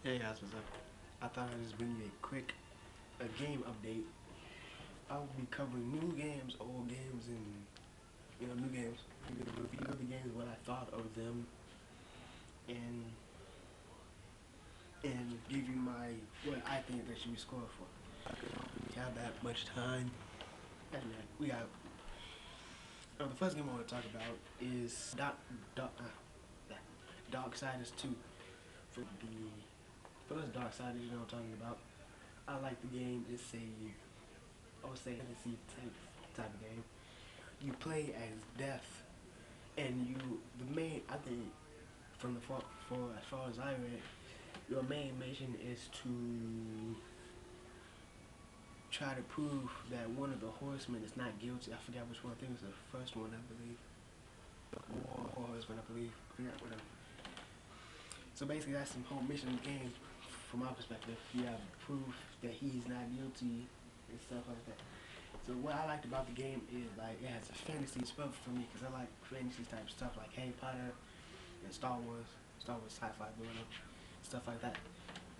Hey guys, what's up? I thought I'd just bring you a quick game update. I will be covering new games, old games, and new games. I'm gonna review the games, what I thought of them, and give you my what I think they should be scored for. We have that much time, and we got. The first game I want to talk about is Darksiders 2. For the first Darksiders, you know what I'm talking about. I like the game. It's I would say fantasy type of game. You play as Death, and I think, from as far as I read, your main mission is to try to prove that one of the horsemen is not guilty. I forgot which one. I think it was the first one, I believe. War horseman, I believe. I forgot whatever. So basically, that's the whole mission of the game. From my perspective, you have proof that he's not guilty and stuff like that. So what I liked about the game is like it has a fantasy spell for me because I like fantasy type stuff like Harry Potter and Star Wars sci-fi, stuff like that.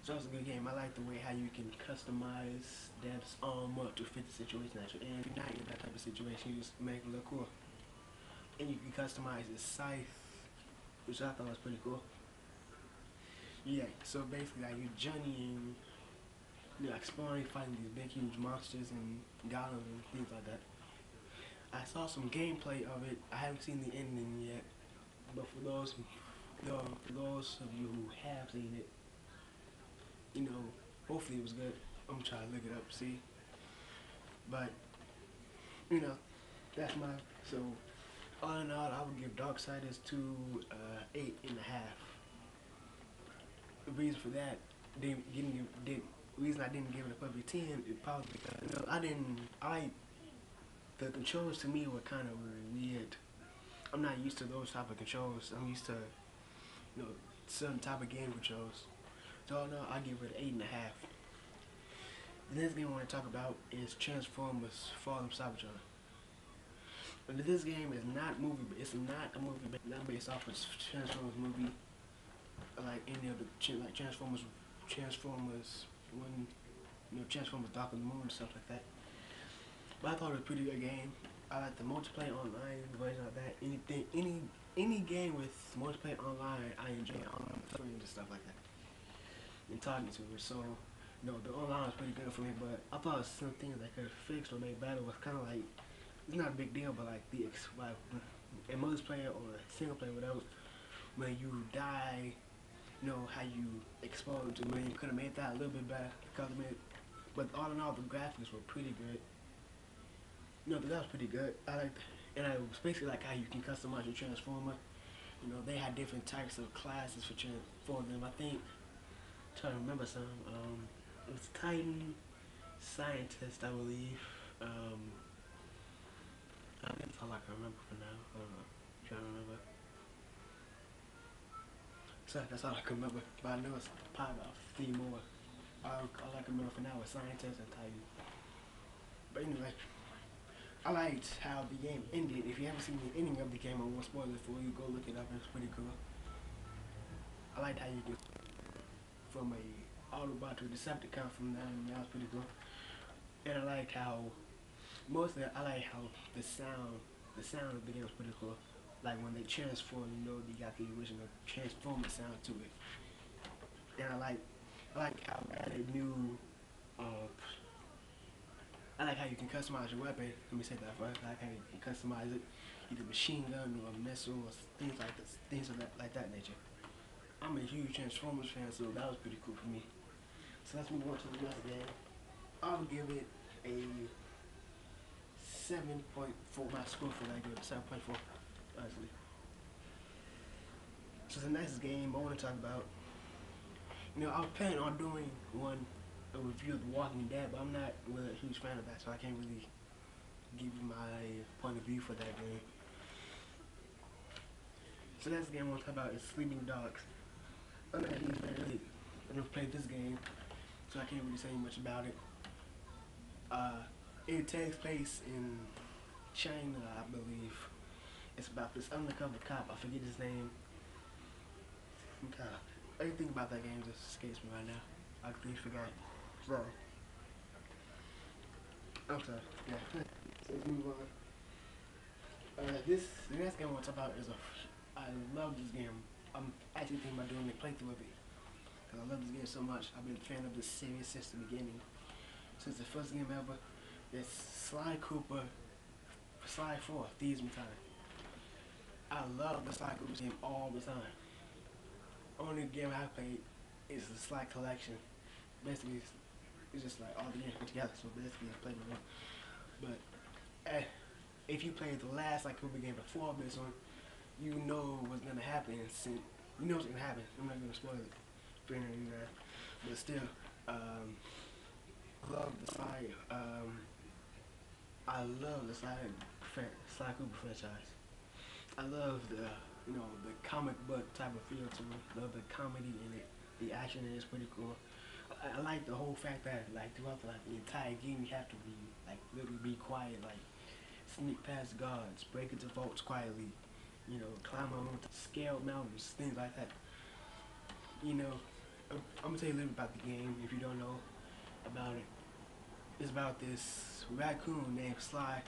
So it's a good game. I like the way how you can customize Death's armor to fit the situation that you're in. If you're not in that type of situation, you just make it look cool. And you can customize his scythe, which I thought was pretty cool. Yeah, so basically like you're journeying, exploring, fighting these big huge monsters and golems and things like that. I saw some gameplay of it. I haven't seen the ending yet, but for those of you who have seen it, hopefully it was good. I'm trying to look it up, see. But you know, that's my so. All in all, I would give Darksiders 2 8.5. The reason for that, reason I didn't give it a perfect 10 is probably because the controls to me were kind of weird. I'm not used to those type of controls. I'm used to certain type of game controls. So no, I give it an 8.5. The next game I want to talk about is Transformers: Fall of Cybertron. But this game is not it's not a movie, not based off of Transformers movie, like any of the Transformers when Transformers Dark of the Moon and stuff like that. But I thought it was a pretty good game. I like the multiplayer online version of that. Any game with multiplayer online, I enjoy friends and stuff like that. And talking to it, so the online was pretty good for me. But I thought some things that could have fixed or made better was kind of like it's not a big deal, but like in multiplayer or single player, whatever, when you die, how you explode to me. You could have made that a little bit better because but all in all, the graphics were pretty good. The graphics was pretty good. And I basically like how you can customize your Transformer. They had different types of classes for them. I think, trying to remember some. It was Titan, Scientist, I believe. That's all I can remember for now. I don't know. Trying to remember. So that's all I can remember. But I know it's probably about 3 more. All I can remember for now is Scientist and Titan. But anyway, I liked how the game ended. If you haven't seen the ending of the game, I won't spoil it for you. Go look it up. It's pretty cool. I liked how you do from a Autobot to a Decepticon from that, and that was pretty cool. And I liked how I like how the sound of the game was pretty cool. Like when they transform, they got the original Transformer sound to it. And I like how they knew. I like how you can customize your weapon. Let me say that first. I like how you can customize it, either machine gun or a missile or things like this, things of that nature. I'm a huge Transformers fan, so that was pretty cool for me. So let's move on to the next game. I'll give it a 7.4. My score for that, I give it a 7.4, honestly. So the next game I want to talk about, I was planning on doing a review of The Walking Dead, but I'm not really a huge fan of that, so I can't really give you my point of view for that game. So the next game I want to talk about is Sleeping Dogs. I'm not a huge fan of it. I never played this game, so I can't really say much about it. It takes place in China, I believe. It's about this undercover cop. I forget his name. Everything about that game just escapes me right now. I completely forgot. So, I'm sorry. Yeah. So let's move on. The next game I want to talk about is I love this game. I'm actually thinking about doing a playthrough of it because I love this game so much. I've been a fan of this series since the beginning, since the first game ever. It's Sly Cooper, Sly 4, Thieves in Time. I love the Sly Cooper game all the time. Only game I played is the Sly Collection. Basically, it's just like all the games put together. So basically, I played the one. But if you played the last Sly Cooper game before this one, you know what's gonna happen. You know what's gonna happen. I'm not gonna spoil it for any of you guys. But still, love the Sly. I love the Sly Cooper franchise. I love the comic book type of feel to it. Love the comedy in it. The action in it is pretty cool. I like the whole fact that like throughout the entire game you have to be like literally be quiet, like sneak past guards, break into vaults quietly, climb on scale mountains, things like that. You know, I'm gonna tell you a little bit about the game if you don't know about it. It's about this raccoon named Sly.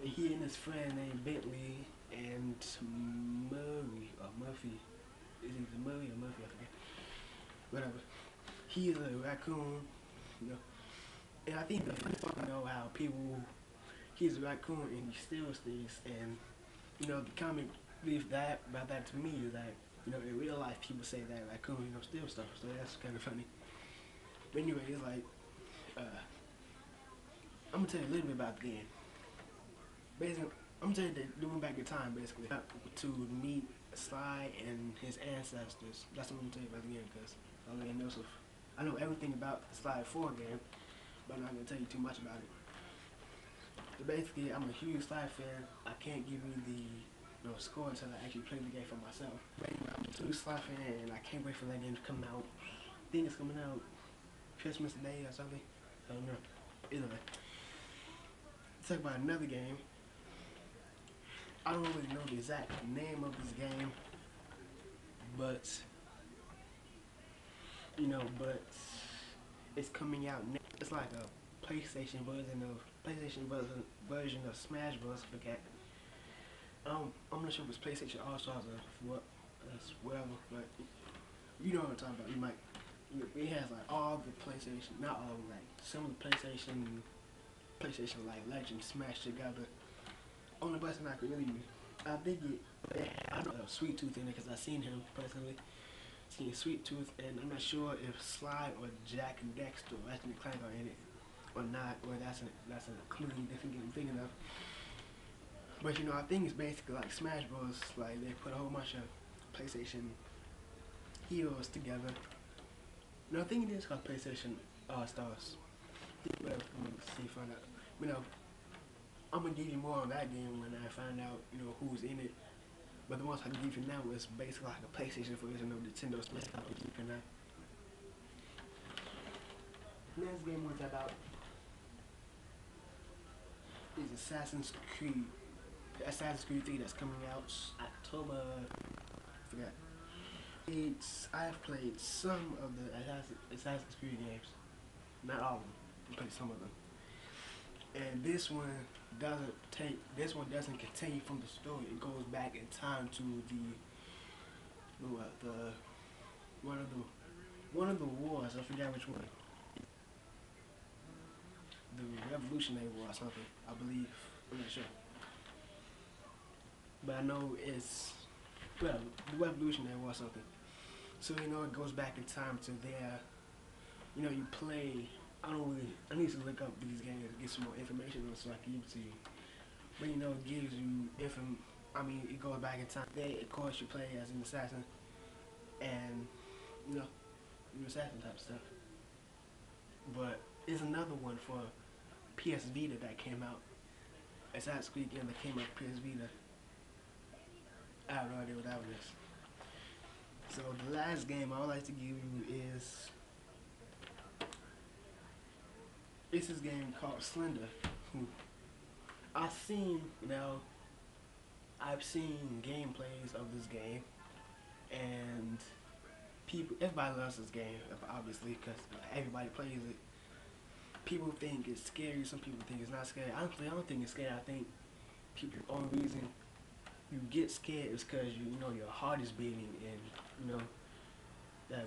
And he and his friend named Bentley and Murphy. Is it Murray or Murphy? I forget. Whatever. He is a raccoon, you know. And I think the funny part, how people, he's a raccoon and he steals things. And, the comic belief about that to me is that, in real life people say that raccoon, steal stuff. So that's kind of funny. But anyway, it's like, I'm gonna tell you a little bit about the game. Basically, I'm gonna tell you that doing back in time, basically, to meet Sly and his ancestors. That's what I'm gonna tell you about the game, because I know everything about the Sly 4 game, but I'm not gonna tell you too much about it. But basically, I'm a huge Sly fan. I can't give you the score until I actually play the game for myself. But anyway, I'm a huge Sly fan, and I can't wait for that game to come out. I think it's coming out Christmas Day or something. I don't know. Either way. Let's talk about another game. I don't really know the exact name of this game, but but it's coming out next. It's like a PlayStation version of Smash Bros. I forget. I'm not sure if it's PlayStation All Stars or what, whatever, but you know what I'm talking about. You might. It has like all the PlayStation, not all, like some of the PlayStation like Legends smashed together. Only person I could really, I think I know Sweet Tooth in it because I seen him personally. Seen Sweet Tooth, and I'm not sure if Sly or Jack and Dexter or Ratchet and Clank are in it or not, or that's a completely different game I'm thinking of. But I think it's basically like Smash Bros. Like they put a whole bunch of PlayStation heroes together. I think it is called PlayStation All Stars. But let's see, find out. I'm gonna give you more on that game when I find out, who's in it. But the ones I can give you now is basically like a PlayStation version of Nintendo Switch. Next game we're talking about is Assassin's Creed. Assassin's Creed 3 that's coming out October. I forgot. I've played some of the Assassin's Creed games, not all of them. I played some of them. And this one doesn't continue from the story. It goes back in time to the one of the wars. I forget which one. The Revolutionary War or something, I believe. I'm not sure. But I know it's the Revolutionary War or something. So it goes back in time to their you play. I need to look up these games and get some more information on it so I can give it to you. But it gives you it goes back in time. They, of course, you play as an assassin, and you assassin type stuff. But there's another one for PS Vita that came out. Assassin's Creed game that came out for PS Vita. I have no idea what that one is. So the last game I would like to give you is this game called Slender. I've seen gameplays of this game, and everybody loves this game, obviously, because everybody plays it. People think it's scary. Some people think it's not scary. Honestly, I don't think it's scary. I think people, the only reason you get scared is because you know your heart is beating and you know that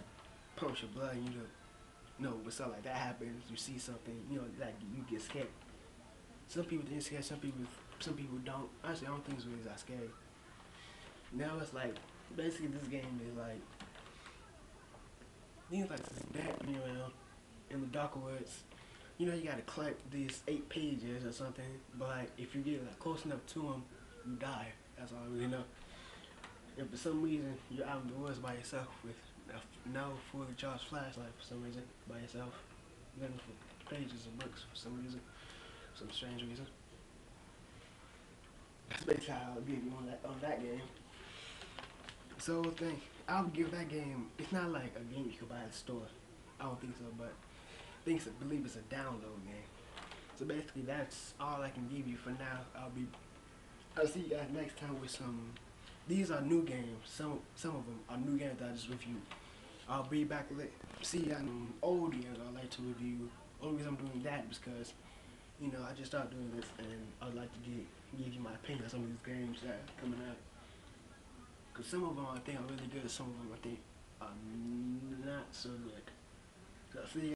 pumps your blood. And you know when something like that happens, you see something, you know, like you get scared. Some people think it's scary. Some people don't. Honestly, I don't think it's really that scary. Now it's like basically this game is like things like this that you know in the darker woods. You know you gotta collect these 8 pages or something, but if you get like close enough to them, you die. That's all I really know. If for some reason you're out in the woods by yourself with no fully charged flashlight for some reason by yourself, looking for pages of books for some reason, some strange reason. That's basically how I'll give you on that game. So thing, I'll give that game. It's not like a game you can buy at the store. I don't think so, but I believe it's a download game. So basically, that's all I can give you for now. I'll see you guys next time with some. These are new games. Some of them are new games that I just reviewed. I'll be back with see you guys in old games I like to review. Only reason I'm doing that is because you know I just started doing this and I'd like to give you my opinion on some of these games that are coming out. Cause some of them I think are really good, some of them I think are not so good. So see you